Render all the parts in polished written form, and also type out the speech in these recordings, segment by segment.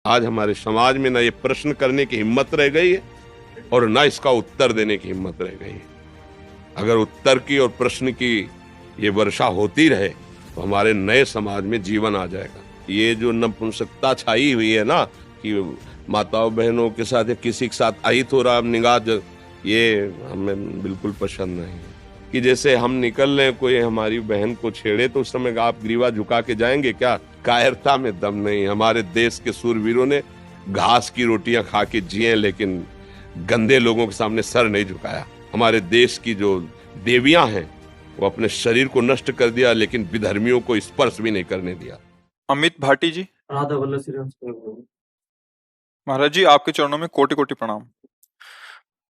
आज हमारे समाज में ना ये प्रश्न करने की हिम्मत रह गई है और ना इसका उत्तर देने की हिम्मत रह गई है। अगर उत्तर की और प्रश्न की ये वर्षा होती रहे तो हमारे नए समाज में जीवन आ जाएगा। ये जो नपुंसकता छाई हुई है ना कि माताओं बहनों के साथ या किसी के साथ अहित हो रहा निगाह, ये हमें बिल्कुल पसंद नहीं है। कि जैसे हम निकल रहे, कोई हमारी बहन को छेड़े तो उस समय आप ग्रीवा झुका के जाएंगे क्या? कायरता में दम नहीं। हमारे देश के सूरवीरों ने घास की रोटियां खा के जिए, लेकिन गंदे लोगों के सामने सर नहीं झुकाया। हमारे देश की जो देवियां हैं वो अपने शरीर को नष्ट कर दिया, लेकिन विधर्मियों को स्पर्श भी नहीं करने दिया। अमित भाटी जी, राधा वल्लभ श्री राम से बोल रहा हूँ। महाराज जी आपके चरणों में कोटि कोटि प्रणाम।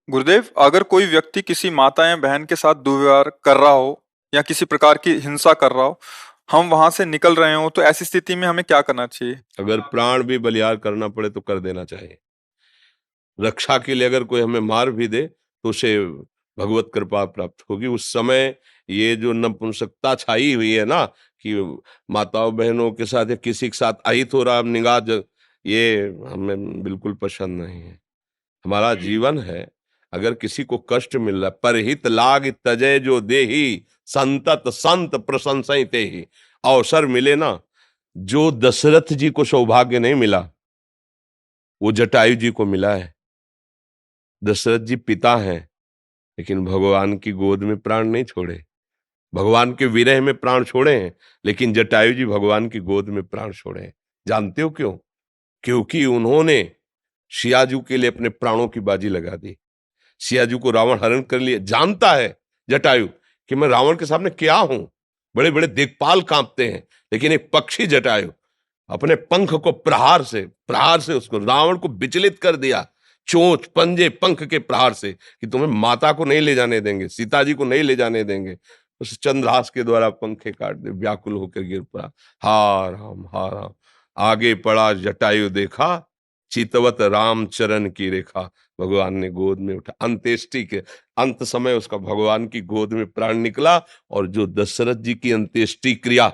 गुरुदेव, अगर कोई व्यक्ति किसी माता या बहन के साथ दुर्व्यवहार कर रहा हो या किसी प्रकार की हिंसा कर रहा हो, हम वहां से निकल रहे हो, तो ऐसी स्थिति में हमें क्या करना चाहिए? अगर प्राण भी बलियार करना पड़े तो कर देना चाहिए। रक्षा के लिए अगर कोई हमें मार भी दे तो उसे भगवत कृपा प्राप्त होगी। उस समय ये जो नपुंसकता छाई हुई है ना कि माताओं बहनों के साथ या किसी के साथ अहित हो रहा निगाह, ये हमें बिल्कुल पसंद नहीं है। हमारा जीवन है, अगर किसी को कष्ट मिल रहा है, परहित लाग तजय जो देही, संतत संत प्रशंसई तेहि। अवसर मिले ना, जो दशरथ जी को सौभाग्य नहीं मिला वो जटायु जी को मिला है। दशरथ जी पिता हैं, लेकिन भगवान की गोद में प्राण नहीं छोड़े। भगवान के विरह में प्राण छोड़े हैं, लेकिन जटायु जी भगवान की गोद में प्राण छोड़े हैं। जानते हो क्यों? क्योंकि उन्होंने सियाजू के लिए अपने प्राणों की बाजी लगा दी। सियाजू को रावण हरण कर लिए। जानता है जटायु कि मैं रावण के सामने क्या हूं। बड़े बड़े दिक्पाल कांपते हैं, लेकिन एक पक्षी जटायु अपने पंख को प्रहार से उसको रावण को विचलित कर दिया। चोंच पंजे पंख के प्रहार से कि तुम्हें माता को नहीं ले जाने देंगे, सीता जी को नहीं ले जाने देंगे। उस चंद्रहास के द्वारा पंखे काट दे, व्याकुल होकर गिर पड़ा। हा राम। आगे पड़ा जटायु देखा, चितवत राम चरण की रेखा। भगवान ने गोद में उठा। अंत्येष्टि के अंत समय उसका भगवान की गोद में प्राण निकला। और जो दशरथ जी की अंत्येष्टि क्रिया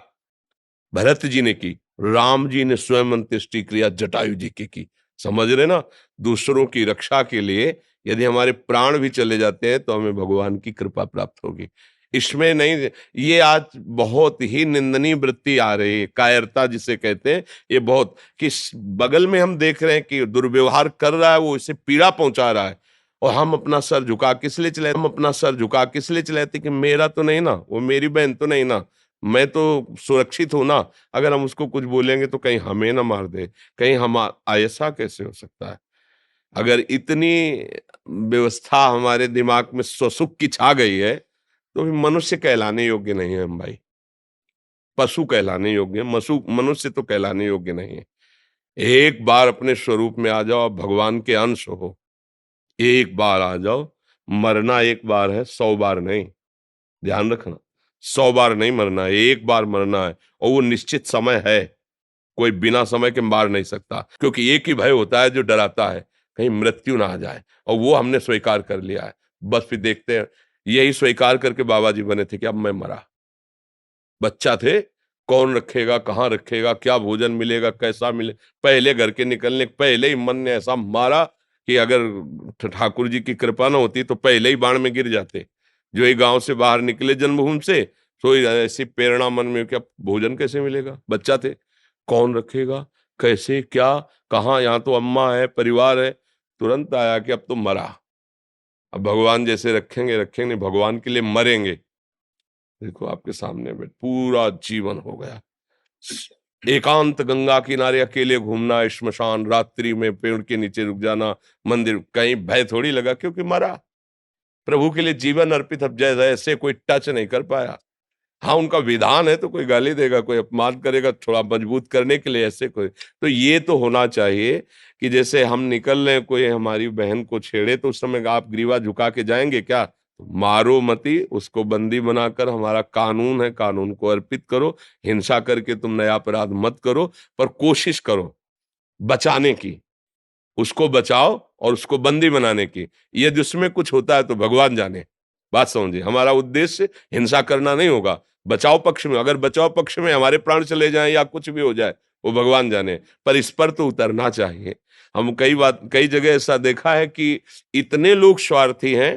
भरत जी ने की, राम जी ने स्वयं अंत्येष्टि क्रिया जटायु जी की। समझ रहे ना? दूसरों की रक्षा के लिए यदि हमारे प्राण भी चले जाते हैं तो हमें भगवान की कृपा प्राप्त होगी। इसमें नहीं, ये आज बहुत ही निंदनीय वृत्ति आ रही है, कायरता जिसे कहते हैं। ये बहुत कि बगल में हम देख रहे हैं कि दुर्व्यवहार कर रहा है, वो इसे पीड़ा पहुंचा रहा है, और हम अपना सर झुका किस लिए चलाते कि मेरा तो नहीं ना, वो मेरी बहन तो नहीं ना, मैं तो सुरक्षित हूं ना। अगर हम उसको कुछ बोलेंगे तो कहीं हमें ना मार दे, कहीं हम ऐसा कैसे हो सकता है? अगर इतनी व्यवस्था हमारे दिमाग में स्वसुख की छा गई है तो फिर मनुष्य कहलाने योग्य नहीं है हम भाई। पशु कहलाने योग्य है, मनुष्य तो कहलाने योग्य नहीं है। एक बार अपने स्वरूप में आ जाओ, आप भगवान के अंश हो। एक बार आ जाओ। मरना एक बार है, 100 बार नहीं। ध्यान रखना, 100 बार नहीं मरना है, एक बार मरना है। और वो निश्चित समय है, कोई बिना समय के मार नहीं सकता। क्योंकि एक ही भय होता है जो डराता है, कहीं मृत्यु ना आ जाए, और वो हमने स्वीकार कर लिया है। बस फिर देखते हैं। यही स्वीकार करके बाबा जी बने थे कि अब मैं मरा। बच्चा थे, कौन रखेगा, कहाँ रखेगा, क्या भोजन मिलेगा, कैसा मिले। पहले घर के निकलने पहले ही मन ने ऐसा मारा कि अगर ठाकुर जी की कृपा ना होती तो पहले ही बाण में गिर जाते। जो ये गांव से बाहर निकले जन्मभूमि से, तो ऐसी प्रेरणा मन में, क्या भोजन कैसे मिलेगा। बच्चा थे, कौन रखेगा, कैसे, क्या, कहाँ, यहाँ तो अम्मा है, परिवार है। तुरंत आया कि अब तो मरा। अब भगवान जैसे रखेंगे रखेंगे, भगवान के लिए मरेंगे। देखो आपके सामने में पूरा जीवन हो गया। एकांत गंगा किनारे अकेले घूमना, श्मशान, रात्रि में पेड़ के नीचे रुक जाना, मंदिर, कहीं भय थोड़ी लगा क्योंकि मरा। प्रभु के लिए जीवन अर्पित। अब जैसे ऐसे कोई टच नहीं कर पाया। हाँ, उनका विधान है तो कोई गाली देगा, कोई अपमान करेगा, थोड़ा मजबूत करने के लिए ऐसे कोई। तो ये तो होना चाहिए कि जैसे हम निकल रहे हैं, कोई हमारी बहन को छेड़े तो उस समय आप ग्रीवा झुका के जाएंगे क्या? तो मारो मती, उसको बंदी बनाकर, हमारा कानून है, कानून को अर्पित करो। हिंसा करके तुम नया अपराध मत करो, पर कोशिश करो बचाने की। उसको बचाओ और उसको बंदी बनाने की। यदि उसमें कुछ होता है तो भगवान जाने। बात समझिए, हमारा उद्देश्य हिंसा करना नहीं होगा। बचाव पक्ष में, अगर बचाव पक्ष में हमारे प्राण चले जाएं या कुछ भी हो जाए, वो भगवान जाने, पर इस पर तो उतरना चाहिए। हम कई जगह ऐसा देखा है कि इतने लोग स्वार्थी हैं।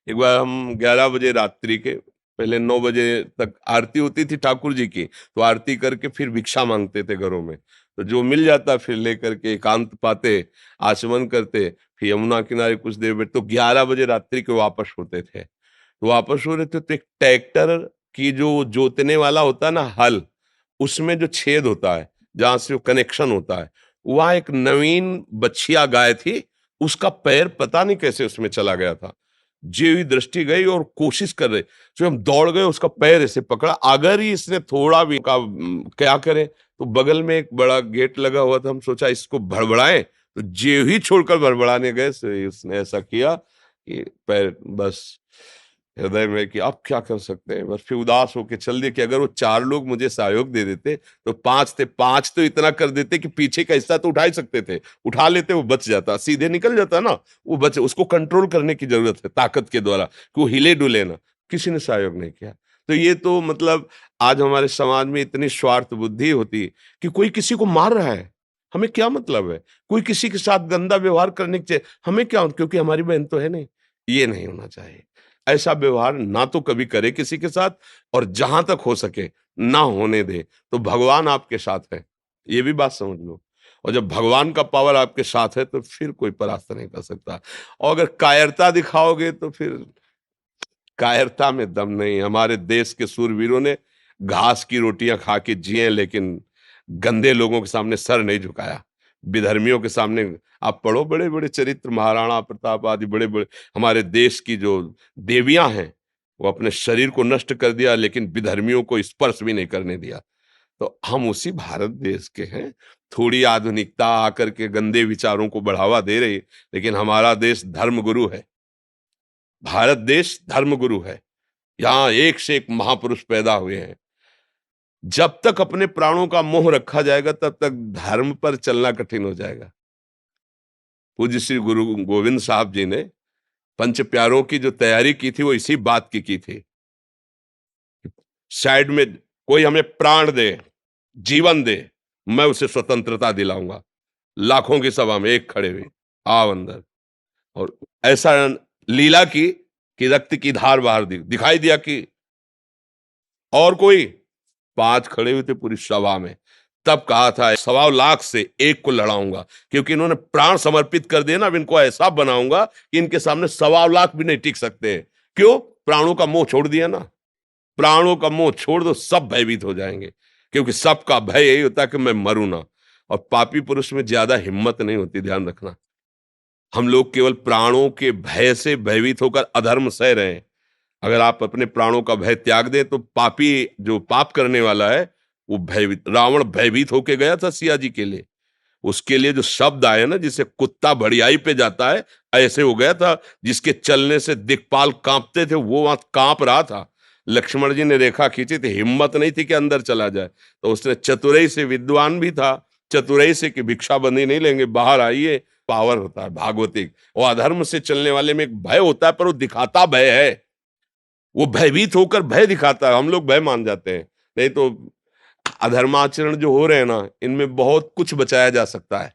एक बार हम 11 बजे रात्रि के पहले 9 बजे तक आरती होती थी ठाकुर जी की, तो आरती करके फिर भिक्षा मांगते थे घरों में। तो जो मिल जाता फिर लेकर के एकांत पाते, आचमन करते, फिर यमुना किनारे कुछ देर बैठ, तो 11 बजे रात्रि के वापस होते थे। तो वापस हो रहे थे तो एक ट्रैक्टर की जो जोतने वाला होता है ना हल, उसमें जो छेद होता है, जहां से वो कनेक्शन होता है, वहां एक नवीन बछिया गाय थी, उसका पैर पता नहीं कैसे उसमें चला गया था। जी हुई दृष्टि गई और कोशिश कर रहे, तो हम दौड़ गए, उसका पैर ऐसे पकड़ा, अगर ही इसने थोड़ा भी क्या करें, तो बगल में एक बड़ा गेट लगा हुआ था, हम सोचा इसको भड़बड़ाएं, तो जे ही छोड़कर भड़बड़ाने गए तो उसने ऐसा किया कि पैर बस हृदय में कि अब क्या कर सकते हैं, बस फिर उदास होके चल दिए कि अगर वो 4 लोग मुझे सहयोग दे देते तो 5 थे, 5 तो इतना कर देते कि पीछे का हिस्सा तो उठा ही सकते थे, उठा लेते वो बच जाता, सीधे निकल जाता ना, वो बच, उसको कंट्रोल करने की जरूरत है ताकत के द्वारा कि वो हिले डुले ना, किसी ने सहयोग नहीं किया। तो ये तो मतलब आज हमारे समाज में इतनी स्वार्थ बुद्धि होती कि कोई किसी को मार रहा है, हमें क्या मतलब है, कोई किसी के साथ गंदा व्यवहार करने के हमें क्या, क्योंकि हमारी बहन तो है नहीं। ये नहीं होना चाहिए, ऐसा व्यवहार ना तो कभी करे किसी के साथ, और जहां तक हो सके ना होने दे, तो भगवान आपके साथ है, ये भी बात समझ लो। और जब भगवान का पावर आपके साथ है तो फिर कोई परास्त नहीं कर सकता। और अगर कायरता दिखाओगे तो फिर कायरता में दम नहीं। हमारे देश के सूरवीरों ने घास की रोटियां खा के जिए, लेकिन गंदे लोगों के सामने सर नहीं झुकाया। विधर्मियों के सामने आप पढ़ो, बड़े बड़े चरित्र, महाराणा प्रताप आदि बड़े बड़े हमारे देश की जो देवियां हैं, वो अपने शरीर को नष्ट कर दिया, लेकिन विधर्मियों को स्पर्श भी नहीं करने दिया। तो हम उसी भारत देश के हैं। थोड़ी आधुनिकता आकर के गंदे विचारों को बढ़ावा दे रही, लेकिन हमारा देश धर्मगुरु है। भारत देश धर्मगुरु है। यहाँ एक से एक महापुरुष पैदा हुए हैं। जब तक अपने प्राणों का मोह रखा जाएगा तब तक धर्म पर चलना कठिन हो जाएगा। पूज्य श्री गुरु गोविंद साहब जी ने पंच प्यारों की जो तैयारी की थी वो इसी बात की थी। साइड में कोई हमें प्राण दे, जीवन दे, मैं उसे स्वतंत्रता दिलाऊंगा। लाखों की सभा में एक खड़े हुए, आओ अंदर। और ऐसा लीला की कि रक्त की धार बाहर दिखाई दिया कि और कोई, 5 खड़े हुए थे पूरी सभा में। तब कहा था 1.25 लाख से एक को लड़ाऊंगा, क्योंकि इन्होंने प्राण समर्पित कर दिए ना, अब इनको ऐसा बनाऊंगा कि इनके सामने 1.25 लाख भी नहीं टिक सकते। क्यों? प्राणों का मोह छोड़ दिया ना। प्राणों का मोह छोड़ दो, सब भयभीत हो जाएंगे, क्योंकि सबका भय यही होता है कि मैं मरूं ना। और पापी पुरुष में ज्यादा हिम्मत नहीं होती, ध्यान रखना। हम लोग केवल प्राणों के भय से भयभीत होकर अधर्म सह रहे हैं। अगर आप अपने प्राणों का भय त्याग दें तो पापी जो पाप करने वाला है वो भयभीत, रावण भयभीत होके गया था सिया जी के लिए। उसके लिए जो शब्द आए ना, जिसे कुत्ता बढ़ियाई पे जाता है, ऐसे हो गया था। जिसके चलने से दिक्पाल कांपते थे वो वहां कांप रहा था। लक्ष्मण जी ने रेखा खींची थी, हिम्मत नहीं थी कि अंदर चला जाए, तो उसने चतुराई से, विद्वान भी था, चतुराई से कि भिक्षा बंदी नहीं लेंगे, बाहर आइए। पावर होता है भागवतिक। और अधर्म से चलने वाले में एक भय होता है, पर वो दिखाता भय है, वो भयभीत होकर भय दिखाता है। हम लोग भय मान जाते हैं। नहीं तो अधर्माचरण जो हो रहे हैं ना, इनमें बहुत कुछ बचाया जा सकता है।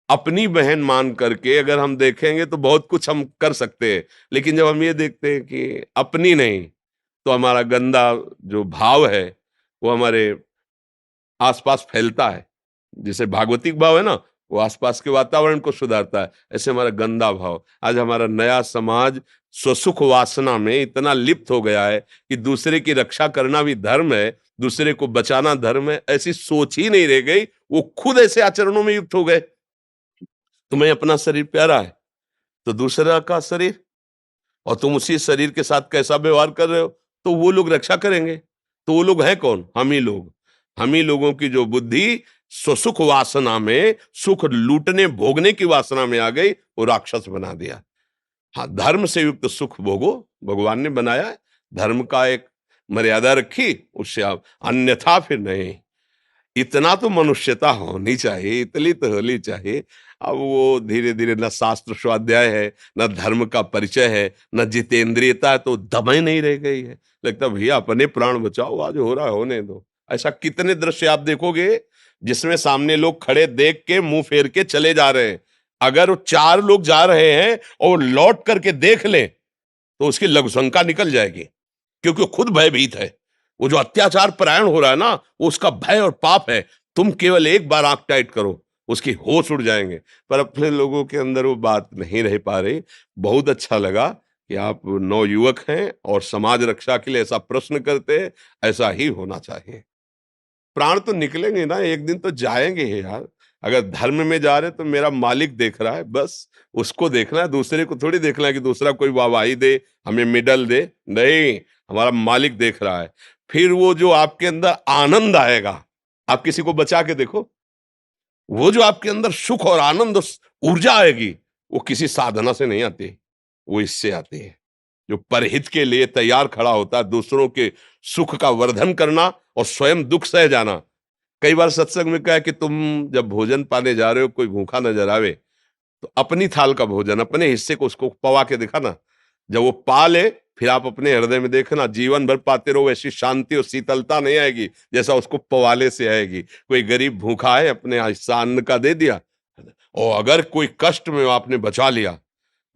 अपनी बहन मान करके अगर हम देखेंगे तो बहुत कुछ हम कर सकते हैं, लेकिन जब हम ये देखते हैं कि अपनी नहीं, तो हमारा गंदा जो भाव है वो हमारे आसपास फैलता है। जैसे भागवतिक भाव है ना, वो आसपास के वातावरण को सुधारता है, ऐसे हमारा गंदा भाव। आज हमारा नया समाज स्वसुख वासना में इतना लिप्त हो गया है कि दूसरे की रक्षा करना भी धर्म है, दूसरे को बचाना धर्म है, ऐसी सोच ही नहीं रह गई। वो खुद ऐसे आचरणों में युक्त हो गए। तुम्हें अपना शरीर प्यारा है तो दूसरा का शरीर, और तुम उसी शरीर के साथ कैसा व्यवहार कर रहे हो, तो वो लोग रक्षा करेंगे। तो वो लोग हैं कौन? हम ही लोग। हम ही लोगों की जो बुद्धि स्वसुख वासना में, सुख लूटने भोगने की वासना में आ गई, वो राक्षस बना दिया। हाँ, धर्म से युक्त सुख भोगो, भगवान ने बनाया है। धर्म का एक मर्यादा रखी, उससे आप, अन्यथा फिर नहीं। इतना तो मनुष्यता होनी चाहिए, इतनी तो होनी चाहिए। अब वो धीरे धीरे न शास्त्र स्वाध्याय है, न धर्म का परिचय है, न जितेंद्रियता है, तो दम ही नहीं रह गई है। लगता भैया अपने प्राण बचाओ, आज हो रहा है होने दो। ऐसा कितने दृश्य आप देखोगे जिसमें सामने लोग खड़े देख के मुंह फेर के चले जा रहे हैं। अगर वो 4 लोग जा रहे हैं और लौट करके देख लें तो उसकी लघुशंका निकल जाएगी, क्योंकि वो खुद भयभीत है। वो जो अत्याचार परायण हो रहा है ना, वो उसका भय और पाप है। तुम केवल एक बार आंख टाइट करो, उसकी होश उड़ जाएंगे। पर अपने लोगों के अंदर वो बात नहीं रह पा रही। बहुत अच्छा लगा कि आप नवयुवक हैं और समाज रक्षा के लिए ऐसा प्रश्न करते हैं। ऐसा ही होना चाहिए। प्राण तो निकलेंगे ना, एक दिन तो जाएंगे ही यार। अगर धर्म में जा रहे तो मेरा मालिक देख रहा है, बस उसको देखना है, दूसरे को थोड़ी देखना है कि दूसरा कोई वाहवाही दे, हमें मेडल दे। नहीं, हमारा मालिक देख रहा है। फिर वो जो आपके अंदर आनंद आएगा, आप किसी को बचा के देखो, वो जो आपके अंदर सुख और आनंद ऊर्जा आएगी, वो किसी साधना से नहीं आती, वो इससे आती है। जो परहित के लिए तैयार खड़ा होता है, दूसरों के सुख का वर्धन करना और स्वयं दुख सह जाना। कई बार सत्संग में कहा कि तुम जब भोजन पाने जा रहे हो, कोई भूखा नजर आवे तो अपनी थाल का भोजन, अपने हिस्से को उसको पवा के दिखाना। जब वो पा ले, फिर आप अपने हृदय में देखना, जीवन भर पाते रहो, वैसी शांति और शीतलता नहीं आएगी जैसा उसको पवाले से आएगी। कोई गरीब भूखा है, अपने हिस्सा अन्न का दे दिया, और अगर कोई कष्ट में आपने बचा लिया,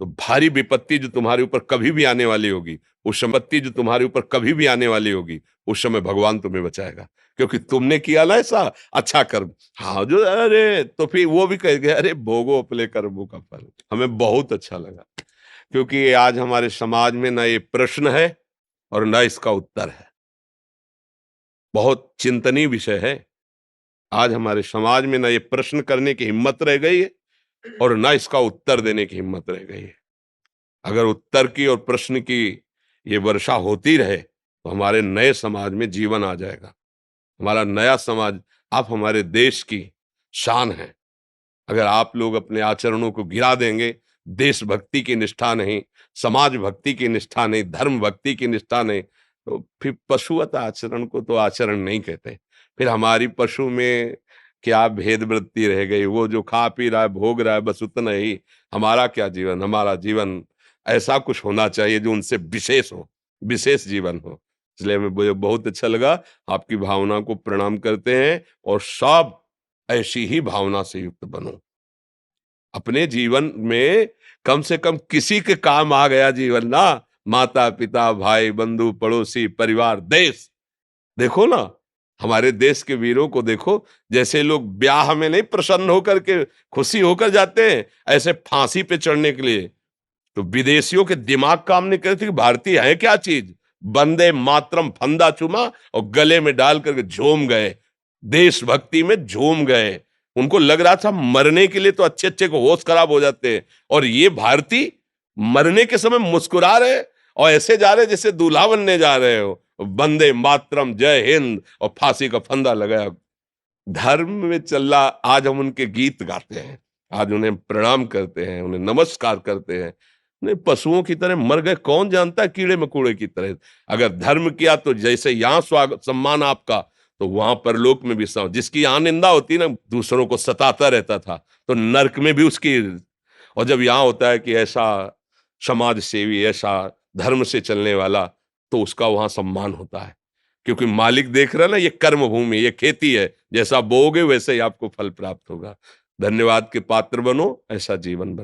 तो भारी विपत्ति जो तुम्हारे ऊपर कभी भी आने वाली होगी, उस संपत्ति जो तुम्हारे ऊपर कभी भी आने वाली होगी, उस समय भगवान तुम्हें बचाएगा, क्योंकि तुमने किया ना ऐसा अच्छा कर्म। हाँ, जो अरे तो फिर वो भी कहेंगे अरे भोगो अपने कर्मों का फल। हमें बहुत अच्छा लगा, क्योंकि आज हमारे समाज में न ये प्रश्न है और न इसका उत्तर है। बहुत चिंतनीय विषय है। आज हमारे समाज में न ये प्रश्न करने की हिम्मत रह गई है और न इसका उत्तर देने की हिम्मत रह गई है। अगर उत्तर की और प्रश्न की ये वर्षा होती रहे तो हमारे नए समाज में जीवन आ जाएगा। हमारा नया समाज, आप हमारे देश की शान है। अगर आप लोग अपने आचरणों को गिरा देंगे, देशभक्ति की निष्ठा नहीं, समाज भक्ति की निष्ठा नहीं, धर्म भक्ति की निष्ठा नहीं, तो फिर पशुवत आचरण को तो आचरण नहीं कहते। फिर हमारी पशु में क्या भेद वृत्ति रह गई? वो जो खा पी रहा है, भोग रहा है, बस उतना ही। हमारा क्या जीवन? हमारा जीवन ऐसा कुछ होना चाहिए जो उनसे विशेष हो, विशेष जीवन हो। इसलिए मुझे बहुत अच्छा लगा। आपकी भावना को प्रणाम करते हैं और सब ऐसी ही भावना से युक्त बनो। अपने जीवन में कम से कम किसी के काम आ गया जीवन ना, माता पिता भाई बंधु पड़ोसी परिवार देश। देखो ना, हमारे देश के वीरों को देखो, जैसे लोग ब्याह में नहीं प्रसन्न होकर के खुशी होकर जाते हैं, ऐसे फांसी पे चढ़ने के लिए तो विदेशियों के दिमाग काम नहीं करते कि भारतीय है क्या चीज। वंदे मातरम फंदा चुमा और गले में डाल करके झूम गए, देशभक्ति में झूम गए। उनको लग रहा था मरने के लिए तो अच्छे अच्छे को होश खराब हो जाते हैं, और ये भारतीय मरने के समय मुस्कुरा रहे और ऐसे जा रहे जैसे दूल्हा बनने जा रहे हो। वंदे मातरम जय हिंद और फांसी का फंदा लगाया। धर्म में चल रहा, आज हम उनके गीत गाते हैं, आज उन्हें प्रणाम करते हैं, उन्हें नमस्कार करते हैं। नहीं, पशुओं की तरह मर गए, कौन जानता है, कीड़े मकोड़े की तरह। अगर धर्म किया तो जैसे यहाँ स्वागत सम्मान आपका, तो वहां परलोक में भी जिसकी यहाँ निंदा होती ना, दूसरों को सताता रहता था, तो नरक में भी उसकी। और जब यहाँ होता है कि ऐसा समाज सेवी, ऐसा धर्म से चलने वाला, तो उसका वहां सम्मान होता है, क्योंकि मालिक देख रहा है ना, ये कर्म भूमि, ये खेती है, जैसा बोओगे वैसे ही आपको फल प्राप्त होगा। धन्यवाद के पात्र बनो, ऐसा जीवन बनो।